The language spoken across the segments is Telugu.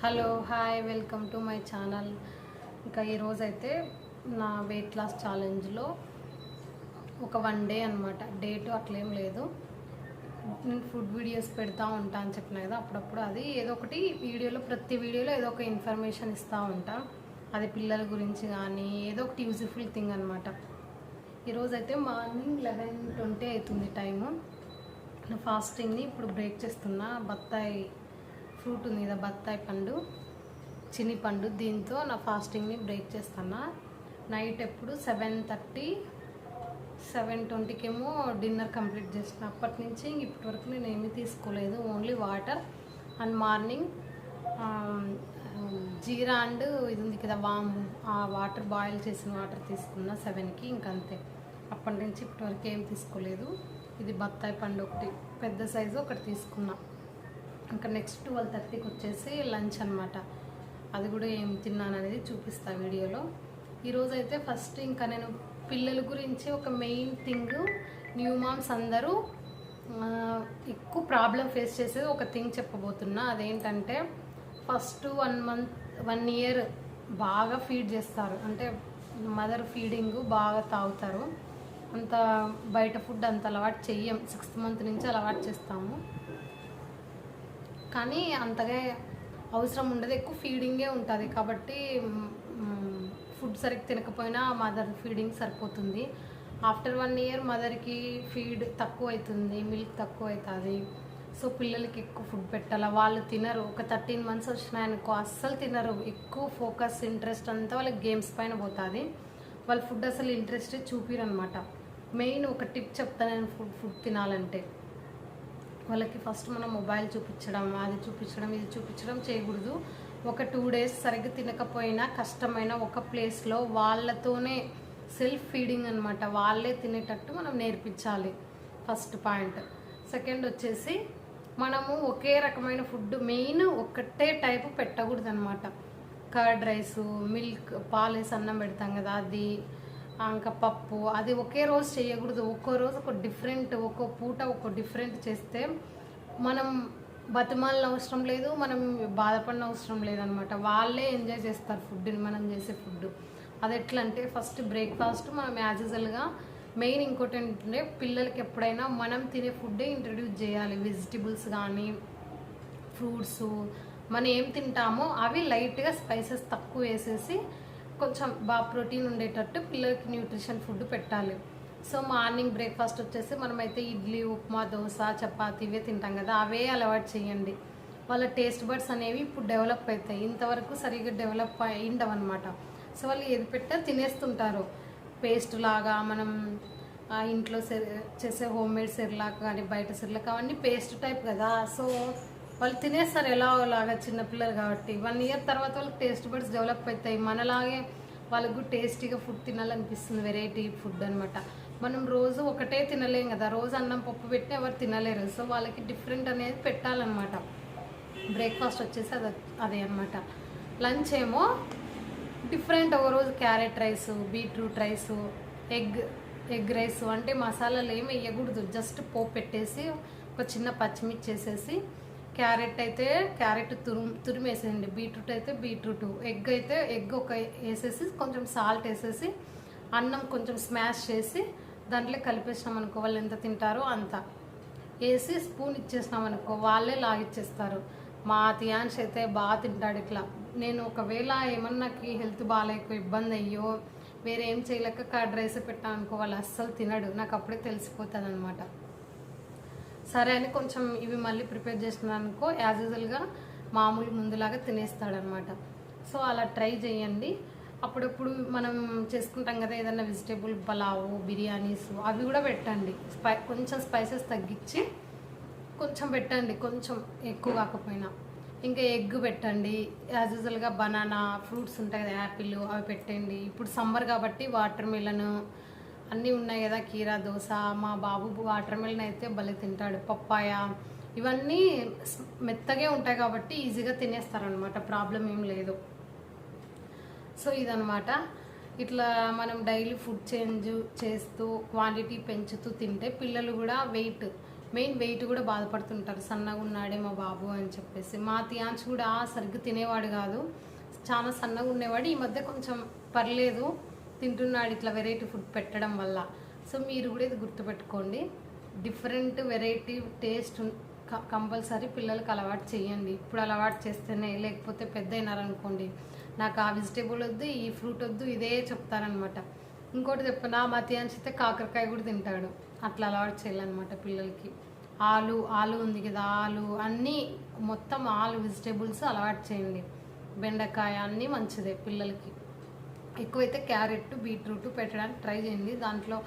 Hello hi welcome to my channel. ఇంకా ఈరోజైతే నా వెయిట్ లాస్ ఛాలెంజ్లో ఒక 1 డే అనమాట. డేటు అట్లేం లేదు. నేను ఫుడ్ వీడియోస్ పెడతా ఉంటా అని చెప్పిన కదా, అప్పుడప్పుడు అది ఏదో ఒకటి ప్రతి వీడియోలో ఏదో ఒక ఇన్ఫర్మేషన్ ఇస్తూ ఉంటా. అది పిల్లల గురించి కానీ ఏదో ఒకటి యూజ్ఫుల్ థింగ్ అనమాట. ఈరోజైతే మార్నింగ్ 11:20 అవుతుంది టైము. నా ఫాస్టింగ్ని ఇప్పుడు బ్రేక్ చేస్తున్నా. బత్తాయి ఫ్రూట్ ఉంది కదా, బత్తాయి పండు, చిన్ని పండు, దీంతో నా ఫాస్టింగ్ని బ్రేక్ చేస్తున్నా. నైట్ ఎప్పుడు 7:30 7:20కేమో డిన్నర్ కంప్లీట్ చేసిన. అప్పటి నుంచి ఇప్పటి వరకు నేను ఏమీ తీసుకోలేదు, only water. And morning jeera and ఇది ఉంది కదా వాము, ఆ వాటర్ బాయిల్ చేసిన వాటర్ తీసుకున్నా 7కి. ఇంకంతే, అప్పటి నుంచి ఇప్పటి వరకు ఏం తీసుకోలేదు. ఇది బత్తాయి పండు ఒకటి పెద్ద సైజు ఒకటి తీసుకున్నా. ఇంకా నెక్స్ట్ 12:30కి వచ్చేసి లంచ్ అనమాట. అది కూడా ఏం తిన్నాను అనేది చూపిస్తా వీడియోలో. ఈరోజు అయితే ఫస్ట్ ఇంకా నేను పిల్లల గురించి ఒక మెయిన్ థింగ్, న్యూ మామ్స్ అందరూ ఎక్కువ ప్రాబ్లం ఫేస్ చేసేది ఒక థింగ్ చెప్పబోతున్నా. అదేంటంటే ఫస్ట్ 1 ఇయర్ బాగా ఫీడ్ చేస్తారు, అంటే మదర్ ఫీడింగ్ బాగా తాగుతారు. అంత బయట ఫుడ్ అంత అలవాటు చెయ్యం. 6th మంత్ నుంచి అలవాటు చేస్తాము, కానీ అంతగా అవసరం ఉండదు, ఎక్కువ ఫీడింగే ఉంటుంది. కాబట్టి ఫుడ్ సరిగ్గా తినకపోయినా మదర్ ఫీడింగ్ సరిపోతుంది. ఆఫ్టర్ 1 ఇయర్ మదర్కి ఫీడ్ తక్కువ అవుతుంది, మిల్క్ తక్కువ అవుతుంది. సో పిల్లలకి ఎక్కువ ఫుడ్ పెట్టాలి. వాళ్ళు తినరు. ఒక 13 మంత్స్ వచ్చినాయనుకో అస్సలు తినరు. ఎక్కువ ఫోకస్ ఇంట్రెస్ట్ అంతా వాళ్ళకి గేమ్స్ పైన పోతుంది. వాళ్ళు ఫుడ్ అసలు ఇంట్రెస్ట్ చూపిరు అనమాట. మెయిన్ ఒక టిప్ చెప్తాను నేను, ఫుడ్ తినాలంటే వాళ్ళకి ఫస్ట్ మనం మొబైల్ చూపించడం, అది చూపించడం, ఇది చూపించడం చేయకూడదు. ఒక 2 డేస్ సరిగ్గా తినకపోయినా కష్టమైన ఒక ప్లేస్లో వాళ్ళతోనే సెల్ఫ్ ఫీడింగ్ అనమాట, వాళ్ళే తినేటట్టు మనం నేర్పించాలి. First point. సెకండ్ వచ్చేసి మనము ఒకే రకమైన ఫుడ్, మెయిన్ ఒకటే టైపు పెట్టకూడదు అనమాట. కర్డ్ రైసు, మిల్క్, పాలేసి అన్నం పెడతాం కదా, అది ఇంకా పప్పు, అది ఒకే రోజు చేయకూడదు. ఒక్కో రోజు ఒక డిఫరెంట్, ఒక్కో పూట ఒక్కో డిఫరెంట్ చేస్తే మనం బతిమాలిన అవసరం లేదు, మనం బాధపడిన అవసరం లేదనమాట. వాళ్ళే ఎంజాయ్ చేస్తారు ఫుడ్ని, మనం చేసే ఫుడ్. అది ఎట్లా అంటే ఫస్ట్ బ్రేక్ఫాస్ట్ మనం యాజ్ యూజువల్గా, మెయిన్ ఇంకోటి ఏంటంటే పిల్లలకి ఎప్పుడైనా మనం తినే ఫుడ్డే ఇంట్రడ్యూస్ చేయాలి. వెజిటబుల్స్ కానీ ఫ్రూట్స్, మనం ఏం తింటామో అవి లైట్గా స్పైసెస్ తక్కువ వేసేసి కొంచెం బాగా ప్రోటీన్ ఉండేటట్టు పిల్లలకి న్యూట్రిషన్ ఫుడ్ పెట్టాలి. సో మార్నింగ్ బ్రేక్ఫాస్ట్ వచ్చేసి మనమైతే ఇడ్లీ, ఉప్మా, దోశ, చపాతీ ఇవే తింటాం కదా, అవే అలవాటు చేయండి. వాళ్ళ టేస్ట్ బడ్స్ అనేవి ఇప్పుడు డెవలప్ అవుతాయి, ఇంతవరకు సరిగ్గా డెవలప్ అయ్యిండవు అనమాట. సో వాళ్ళు ఏది పెట్టా తినేస్తుంటారు. పేస్ట్ లాగా మనం ఇంట్లో చేసే హోమ్ మేడ్ సెర్లాక్ కానీ బయట సెర్లాక్ అవన్నీ పేస్ట్ టైప్ కదా. సో వాళ్ళు తినేస్తారు ఎలాగోలాగా, చిన్నపిల్లలు కాబట్టి. 1 ఇయర్ తర్వాత వాళ్ళకి టేస్ట్ బడ్స్ డెవలప్ అవుతాయి. మనలాగే వాళ్ళకు టేస్టీగా ఫుడ్ తినాలనిపిస్తుంది, వెరైటీ ఫుడ్ అనమాట. మనం రోజు ఒకటే తినలేం కదా, రోజు అన్నం పప్పు పెట్టి ఎవరు తినలేరు. సో వాళ్ళకి డిఫరెంట్ అనేది పెట్టాలన్నమాట. బ్రేక్ఫాస్ట్ వచ్చేసి అదే అనమాట. లంచ్ ఏమో డిఫరెంట్, ఒక రోజు carrot rice, beetroot rice, egg rice. అంటే మసాలాలు ఏమి వేయకూడదు, జస్ట్ పోపు పెట్టేసి ఒక చిన్న పచ్చిమిర్చి వేసేసి, క్యారెట్ అయితే క్యారెట్ తురిమేసేయండి, బీట్రూట్ అయితే బీట్రూట్, ఎగ్ అయితే ఎగ్ ఒక వేసేసి కొంచెం సాల్ట్ వేసేసి అన్నం కొంచెం స్మాష్ చేసి దాంట్లో కలిపేసినాం అనుకో, వాళ్ళు ఎంత తింటారో అంత వేసి స్పూన్ ఇచ్చేసినాం అనుకో వాళ్ళే లాగిచ్చేస్తారు. మా తియాన్ష్ అయితే బాగా తింటాడు ఇట్లా. నేను ఒకవేళ ఏమన్నాకి హెల్త్ బాగాలేక ఇబ్బంది అయ్యో వేరే ఏం చేయలేక కర్డ్ రైస్ పెట్టాను అనుకో, వాళ్ళు అస్సలు తినడు, నాకు అప్పుడే తెలిసిపోతుంది అనమాట. సరే అని కొంచెం ఇవి మళ్ళీ ప్రిపేర్ చేసినాను అనుకో, యాజ్ యూజువల్గా మామూలు ముందులాగా తినేస్తాడనమాట. సో అలా ట్రై చేయండి. అప్పుడప్పుడు మనం చేసుకుంటాం కదా ఏదైనా వెజిటేబుల్ పలావు, బిర్యానీస్, అవి కూడా పెట్టండి. కొంచెం స్పైసెస్ తగ్గించి కొంచెం పెట్టండి, కొంచెం ఎక్కువ కాకపోయినా. ఇంకా ఎగ్ పెట్టండి, యాజ్ యూజువల్గా బనానా, ఫ్రూట్స్ ఉంటాయి కదా, యాపిల్, అవి పెట్టండి. ఇప్పుడు సమ్మర్ కాబట్టి వాటర్ మిలన్ అన్నీ ఉన్నాయి కదా, కీరా, దోశ. మా బాబు వాటర్ మిలన్ అయితే భలే తింటాడు. పప్పాయ, ఇవన్నీ మెత్తగా ఉంటాయి కాబట్టి ఈజీగా తినేస్తారనమాట, ప్రాబ్లం ఏం లేదు. సో ఇదనమాట. ఇట్లా మనం డైలీ ఫుడ్ చేంజ్ చేస్తూ క్వాంటిటీ పెంచుతూ తింటే పిల్లలు కూడా వెయిట్ మెయిన్ వెయిట్ కూడా బాధపడుతుంటారు, సన్నగా ఉన్నాడే మా బాబు అని చెప్పేసి. మా తియాన్స్ కూడా సరిగ్గా తినేవాడు కాదు, చాలా సన్నగా ఉండేవాడు. ఈ మధ్య కొంచెం పర్లేదు, తింటున్నాడు ఇట్లా వెరైటీ ఫుడ్ పెట్టడం వల్ల. సో మీరు కూడా ఇది గుర్తుపెట్టుకోండి, డిఫరెంట్ వెరైటీ టేస్ట్ కంపల్సరీ పిల్లలకి అలవాటు చేయండి. ఇప్పుడు అలవాటు చేస్తేనే, లేకపోతే పెద్ద అయినారనుకోండి నాకు ఆ వెజిటేబుల్ వద్దు, ఈ ఫ్రూట్ వద్దు, ఇదే చెప్తారనమాట. ఇంకోటి చెప్పిన మా తియాన్స్ అయితే కాకరకాయ కూడా తింటాడు. అట్లా అలవాటు చేయాలన్నమాట పిల్లలకి. ఆలు ఉంది కదా, ఆలు అన్నీ మొత్తం ఆలు వెజిటేబుల్స్ అలవాటు చేయండి. బెండకాయ అన్నీ మంచిదే పిల్లలకి. ఎక్కువైతే క్యారెట్ బీట్రూట్ పెట్టడానికి ట్రై చేయండి, దాంట్లో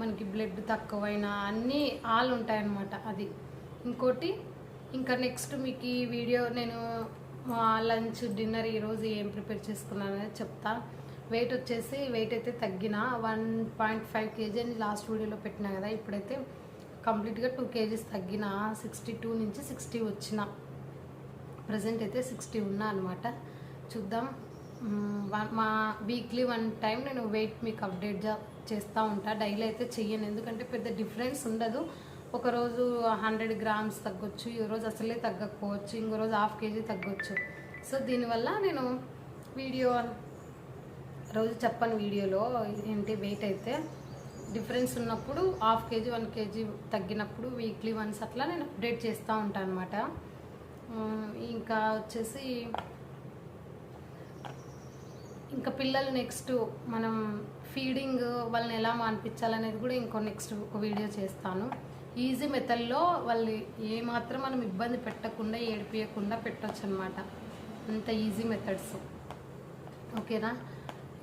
మనకి బ్లడ్ తక్కువైనా అన్నీ ఆలు ఉంటాయన్నమాట. అది ఇంకోటి. ఇంకా నెక్స్ట్ మీకు ఈ వీడియో నేను లంచ్ డిన్నర్ ఈరోజు ఏం ప్రిపేర్ చేసుకున్నానని చెప్తా. వెయిట్ అయితే తగ్గిన 1.5 kg అని లాస్ట్ వీడియోలో పెట్టినా కదా. ఇప్పుడైతే కంప్లీట్గా 2 kgs తగ్గిన, 62 నుంచి 60 వచ్చిన. ప్రజెంట్ అయితే 60 ఉన్నా అనమాట. చూద్దాం. మా వీక్లీ 1 టైం నేను వెయిట్ మీకు అప్డేట్ చేస్తూ ఉంటా. డైలీ అయితే చెయ్యను, ఎందుకంటే పెద్ద డిఫరెన్స్ ఉండదు. ఒకరోజు 100 grams తగ్గొచ్చు, ఈ రోజు అసలే తగ్గకపోవచ్చు, ఇంకో రోజు 1/2 kg తగ్గొచ్చు. సో దీనివల్ల నేను వీడియో రోజు చెప్పను, వీడియోలో ఏంటి వెయిట్ అయితే డిఫరెన్స్ ఉన్నప్పుడు 1/2 kg 1 kg తగ్గినప్పుడు వీక్లీ వన్స్ అట్లా నేను అప్డేట్ చేస్తూ ఉంటాను అనమాట. ఇంకా వచ్చేసి ఇంకా పిల్లలు నెక్స్ట్ మనం ఫీడింగ్ వాళ్ళని ఎలా మాన్పించాలనేది కూడా నెక్స్ట్ ఒక వీడియో చేస్తాను. ఈజీ మెథడ్లో వాళ్ళు ఏమాత్రం మనం ఇబ్బంది పెట్టకుండా ఏడిపియకుండా పెట్టచ్చు అనమాట. అంత ఈజీ మెథడ్స్. ఓకేనా.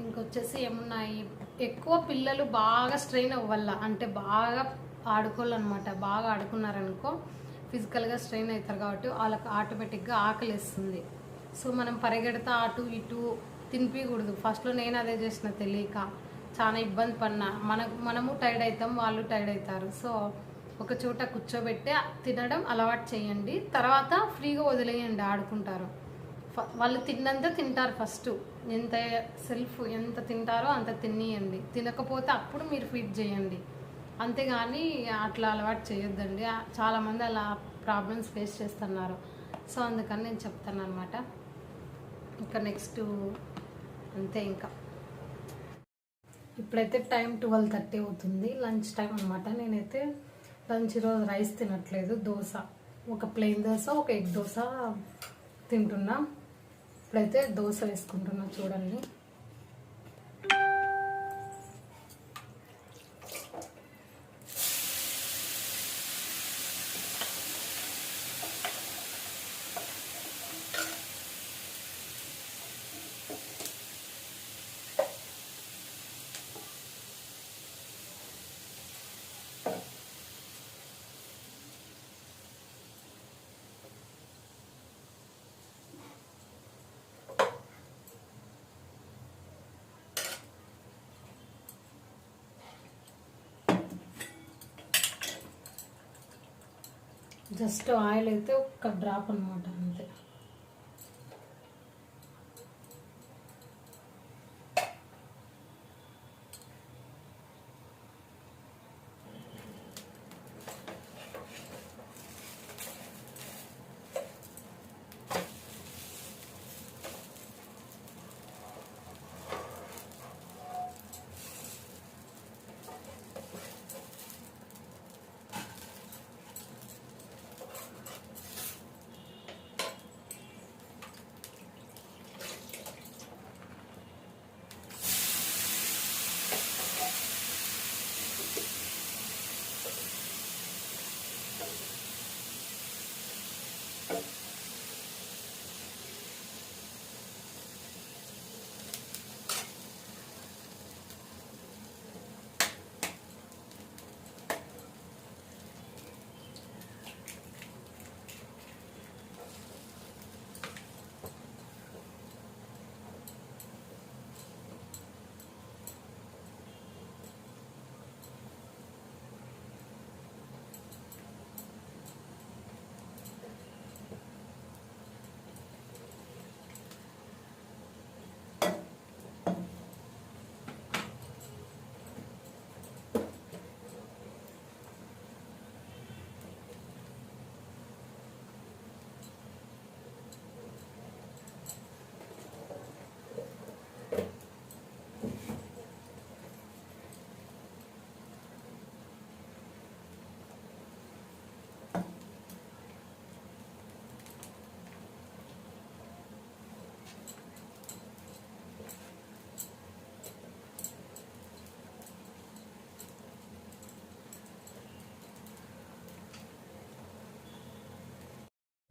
ఇంకొచ్చేసి ఏమున్నాయి, ఎక్కువ పిల్లలు బాగా స్ట్రెయిన్ అవ్వాల అంటే బాగా ఆడుకోవాలన్నమాట. బాగా ఆడుకున్నారనుకో ఫిజికల్గా స్ట్రెయిన్ అవుతారు, కాబట్టి వాళ్ళకి ఆటోమేటిక్గా ఆకలిస్తుంది. సో మనం పరిగెడతా అటు ఇటు తినిపించకూడదు. ఫస్ట్లో నేను అదే చేసిన, తెలియక చాలా ఇబ్బంది పడినా. మనము టైర్డ్ అవుతాం, వాళ్ళు టైర్డ్ అవుతారు. సో ఒక చోట కూర్చోబెట్టి తినడం అలవాటు చేయండి, తర్వాత ఫ్రీగా వదిలేయండి, ఆడుకుంటారు. వాళ్ళు తిన్నంత తింటారు. ఫస్ట్ ఎంత తింటారో అంత తినియండి, తినకపోతే అప్పుడు మీరు ఫీడ్ చేయండి. అంతేగాని అట్లా అలవాటు చేయొద్దండి. చాలామంది అలా ప్రాబ్లమ్స్ ఫేస్ చేస్తున్నారు. సో అందుకని నేను చెప్తాను అనమాట. ఇంకా నెక్స్ట్ అంతే. ఇంకా ఇప్పుడైతే టైం 12:30 అవుతుంది, లంచ్ టైం అనమాట. నేనైతే లంచ్ ఈరోజు రైస్ తినట్లేదు, దోశ, ఒక ప్లెయిన్ దోశ, ఒక ఎగ్ దోశ తింటున్నా. ఇప్పుడైతే దోశ వేసుకుంటున్నా, చూడండి. జస్ట్ ఆయిల్ అయితే ఒక డ్రాప్ అనమాట, అంతే.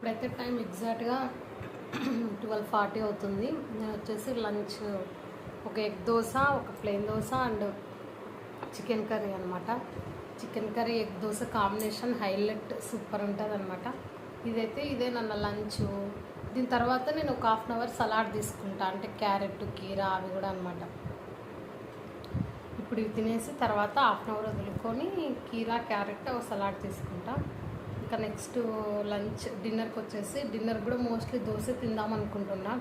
ఇప్పుడైతే టైం ఎగ్జాక్ట్గా 12:40 అవుతుంది. నేను వచ్చేసి లంచ్ ఒక ఎగ్ దోశ, ఒక plain dosa and chicken curry అనమాట. Chicken curry egg dosa combination highlight super ఉంటుంది అనమాట. ఇదే నన్న లంచ్. దీని తర్వాత నేను ఒక 1/2 అవర్ సలాడ్ తీసుకుంటా, అంటే క్యారెట్, కీరా అవి కూడా అనమాట. ఇప్పుడు ఇవి తినేసి తర్వాత 1/2 అవర్ వదులుకొని కీరా, క్యారెట్ ఒక సలాడ్ తీసుకుంటా. ఇంకా నెక్స్ట్ డిన్నర్కి వచ్చేసి డిన్నర్ కూడా మోస్ట్లీ దోశ తిందాం అనుకుంటున్నా.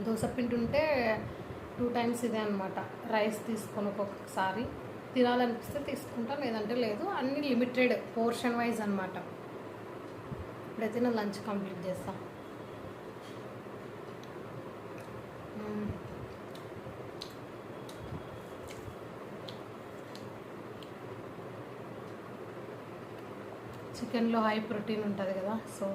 దోశ పిండి ఉంటే 2 టైమ్స్ ఇదే అనమాట. రైస్ తీసుకొని ఒక్కొక్కసారి తినాలనిపిస్తే తీసుకుంటా, లేదంటే లేదు. అన్నీ లిమిటెడ్ పోర్షన్ వైజ్ అనమాట. ఇప్పుడైతే నేను లంచ్ కంప్లీట్ చేస్తా. చికెన్లో హై ప్రోటీన్ ఉంటుంది కదా, సో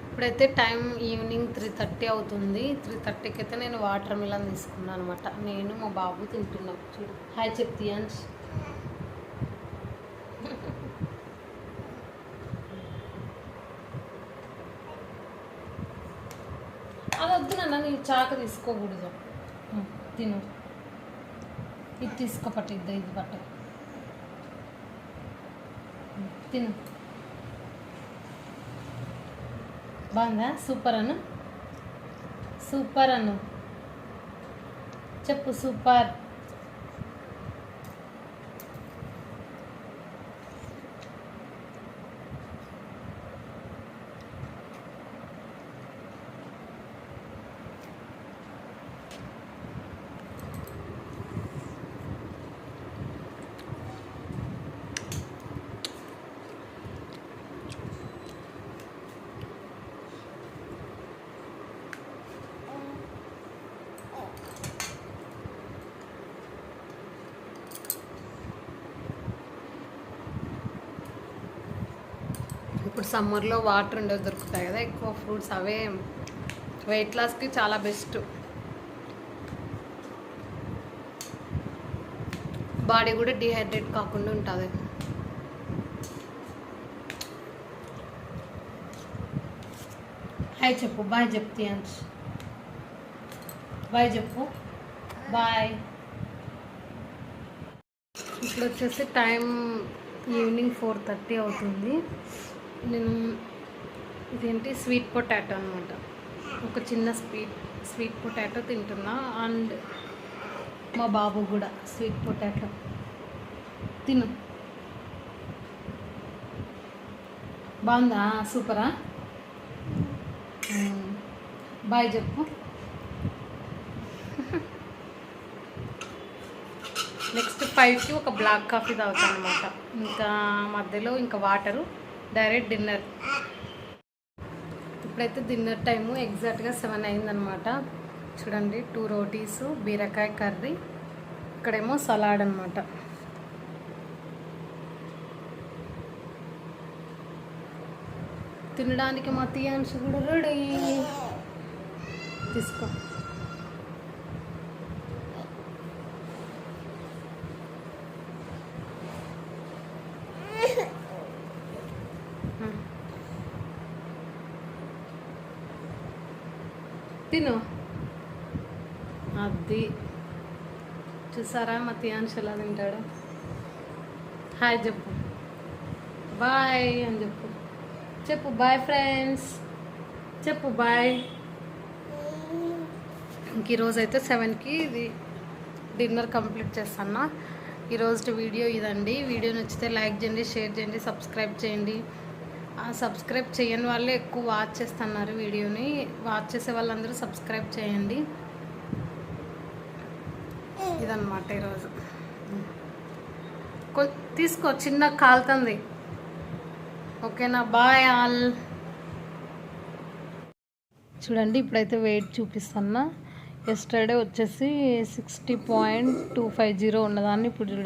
ఇప్పుడైతే టైం ఈవినింగ్ 3:30 అవుతుంది. 3:30కి అయితే నేను వాటర్ మిలన్ తీసుకున్నాను అనమాట. నేను మా బాబు తింటున్నాం. చూడు, హాయ్ చెప్తి అంश. అది వద్దు నాన్న, నీ చాక తీసుకోకూడదు. తిను, ఇది తీసుకోపట్టిద్దా, ఇది పట్ట తిను. బాగుందా? సూపర్ అను, సూపర్ అను, చెప్పు సూపర్. ఇప్పుడు సమ్మర్లో వాటర్ ఉండేవి దొరుకుతాయి కదా, ఎక్కువ ఫ్రూట్స్, అవే వెయిట్ లాస్కి చాలా బెస్ట్. బాడీ కూడా డిహైడ్రేట్ కాకుండా ఉంటుంది. హాయ్ చెప్పు, బాయ్ చెప్తే అంశ్, బాయ్ చెప్పు, బాయ్. ఇప్పుడు వచ్చేసి టైం ఈవినింగ్ 4:30 అవుతుంది. నేను ఇదేంటి స్వీట్ పొటాటో అనమాట, ఒక చిన్న స్వీట్ పొటాటో తింటున్నా. అండ్ మా బాబు కూడా స్వీట్ పొటాటో తిను. బాగుందా? సూపరా? బాయ్ చెప్పు. నెక్స్ట్ 5కి ఒక బ్లాక్ కాఫీ తాగుతాను అనమాట. ఇంకా మధ్యలో ఇంకా వాటరు, డైరెక్ట్ డిన్నర్. ఇప్పుడైతే డిన్నర్ టైము ఎగ్జాక్ట్గా 7 అయిందనమాట. చూడండి, 2 రోటీస్, బీరకాయ కర్రీ, ఇక్కడేమో సలాడ్ అనమాట. తినడానికి మా తీయాన్ష కూడా రెడీ. తీసుకో. తిను. అది చూసారా మా తీయాన్ష ఎలా తింటాడు. హాయ్ చెప్పు, బాయ్ అని చెప్పు. చెప్పు బాయ్ ఫ్రెండ్స్, చెప్పు బాయ్. ఇంక ఈరోజు అయితే 7కి ఇది డిన్నర్ కంప్లీట్ చేస్తాను. ఈరోజు వీడియో ఇదండి. వీడియో నచ్చితే లైక్ చేయండి, షేర్ చేయండి, సబ్స్క్రైబ్ చేయండి. సబ్స్క్రైబ్ చేయని వాళ్ళే ఎక్కువ వాచ్ చేస్తున్నారు వీడియోని. వాచ్ చేసే వాళ్ళందరూ సబ్స్క్రైబ్ చేయండి. ఇదన్నమాట ఈరోజు. తీసుకో, చిన్న కాలుతుంది. ఓకేనా? Bye all. చూడండి, ఇప్పుడైతే వెయిట్ చూపిస్తున్నా. ఎస్టర్డే వచ్చేసి 60.250 ఉన్నదాన్ని ఇప్పుడు చూడండి